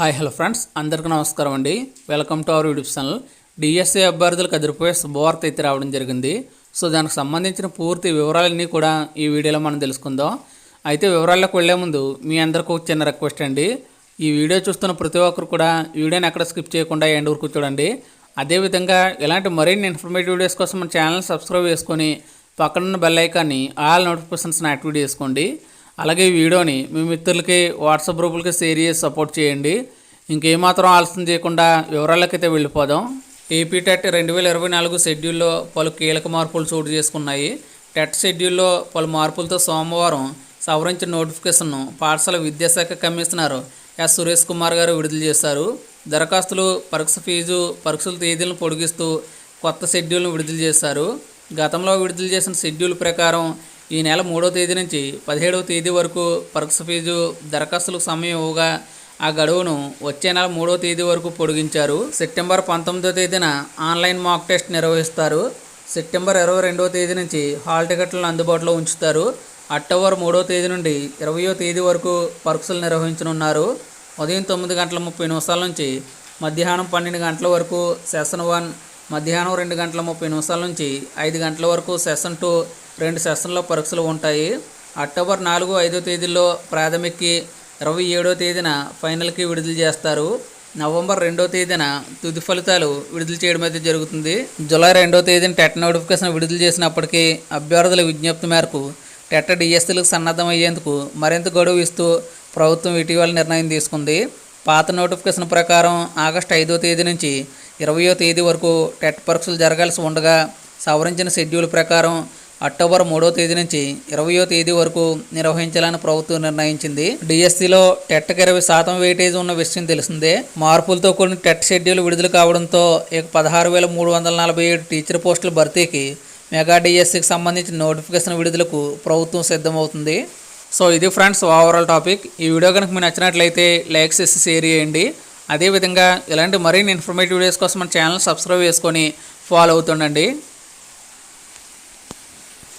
Hi hello friends, అందరికీ నమస్కారం అండి. Welcome to our YouTube channel. DSC అభ్యర్థులకు అదిరిపోయే శుభవార్త అయితే రావడం జరిగింది. సో దానికి సంబంధించిన పూర్తి వివరాలన్నీ కూడా ఈ వీడియోలో మనం తెలుసుకుందాం. అయితే వివరాల్లోకి వెళ్లే ముందు మీ అందరికీ ఒక చిన్న రిక్వెస్ట్ అండి. ఈ వీడియో చూస్తున్న ప్రతి ఒక్కరు కూడా వీడియోని ఎక్కడ స్కిప్ చేయకుండా ఎండ్ వరకు చూడండి. అదేవిధంగా ఇలాంటి మరిన్ని ఇన్ఫర్మేటివ్ వీడియోస్ కోసం మన ఛానల్ సబ్స్క్రైబ్ చేసుకొని పక్కనున్న బెల్ ఐకాన్ని ఆల్ నోటిఫికేషన్స్ని యాక్టివేట్ చేసుకోండి. అలాగే ఈ వీడియోని మీ మిత్రులకి వాట్సాప్ గ్రూపులకి షేర్ చేసి సపోర్ట్ చేయండి. ఇంకేమాత్రం ఆలస్యం చేయకుండా వివరాలకైతే వెళ్ళిపోదాం. ఏపీ టెట్ 2024 షెడ్యూల్లో పలు కీలక మార్పులు చోటు చేసుకున్నాయి. టెట్ షెడ్యూల్లో పలు మార్పులతో సోమవారం సవరించిన నోటిఫికేషన్ను పాఠశాల విద్యాశాఖ కమిషనర్ ఎస్ సురేష్ కుమార్ గారు విడుదల చేశారు. దరఖాస్తులు, పరీక్ష ఫీజు, పరీక్షల తేదీలను పొడిగిస్తూ కొత్త షెడ్యూల్ను విడుదల చేశారు. గతంలో విడుదల చేసిన షెడ్యూల్ ప్రకారం ఈ నెల 3వ తేదీ నుంచి 17వ తేదీ వరకు పరీక్ష ఫీజు, దరఖాస్తులకు సమయం ఇవ్వగా ఆ గడువును వచ్చే నెల 3వ తేదీ వరకు పొడిగించారు. సెప్టెంబర్ 19వ తేదీన ఆన్లైన్ మాక్ టెస్ట్ నిర్వహిస్తారు. సెప్టెంబర్ 22వ తేదీ నుంచి హాల్ టికెట్లను అందుబాటులో ఉంచుతారు. అక్టోబర్ 3వ తేదీ నుండి 20వ తేదీ వరకు పరీక్షలు నిర్వహించనున్నారు. ఉదయం 9:30 నుంచి మధ్యాహ్నం 12 గంటల వరకు సెషన్ 1, మధ్యాహ్నం 2:30 నుంచి 5 గంటల వరకు సెషన్ 2, 2 సెషన్లో పరీక్షలు ఉంటాయి. అక్టోబర్ 4, 5 తేదీల్లో ప్రాథమికకి, 27వ తేదీన ఫైనల్కి విడుదల చేస్తారు. నవంబర్ 2వ తేదీన తుది ఫలితాలు విడుదల చేయడం అయితే జరుగుతుంది. జూలై 2వ తేదీన టెట్ నోటిఫికేషన్ విడుదల చేసినప్పటికీ అభ్యర్థుల విజ్ఞప్తి మేరకు టెట్ డిఎస్సీలకు సన్నద్ధమయ్యేందుకు మరింత గడువు ఇస్తూ ప్రభుత్వం ఇటీవల నిర్ణయం తీసుకుంది. పాత నోటిఫికేషన్ ప్రకారం ఆగస్టు 5వ తేదీ నుంచి 20వ తేదీ వరకు టెట్ పరీక్షలు జరగాల్సి ఉండగా సవరించిన షెడ్యూల్ ప్రకారం అక్టోబర్ 3వ తేదీ నుంచి 20వ తేదీ వరకు నిర్వహించాలని ప్రభుత్వం నిర్ణయించింది. డిఎస్సిలో టెట్కి 20% వెయిటేజ్ ఉన్న విషయం తెలిసిందే. మార్పులతో కూడిన టెట్ షెడ్యూల్ విడుదల కావడంతో ఇక 16,347 టీచర్ పోస్టుల భర్తీకి మెగా డిఎస్సికి సంబంధించిన నోటిఫికేషన్ విడుదలకు ప్రభుత్వం సిద్ధమవుతుంది. సో ఇది ఫ్రెండ్స్ ఓవరాల్ టాపిక్. ఈ వీడియో కనుక మీకు నచ్చినట్లయితే లైక్ చేసి షేర్ చేయండి. అదేవిధంగా ఇలాంటి మరిన్ని ఇన్ఫర్మేటివ్ వీడియోస్ కోసం మన ఛానల్ సబ్స్క్రైబ్ చేసుకొని ఫాలో అవుతుండండి.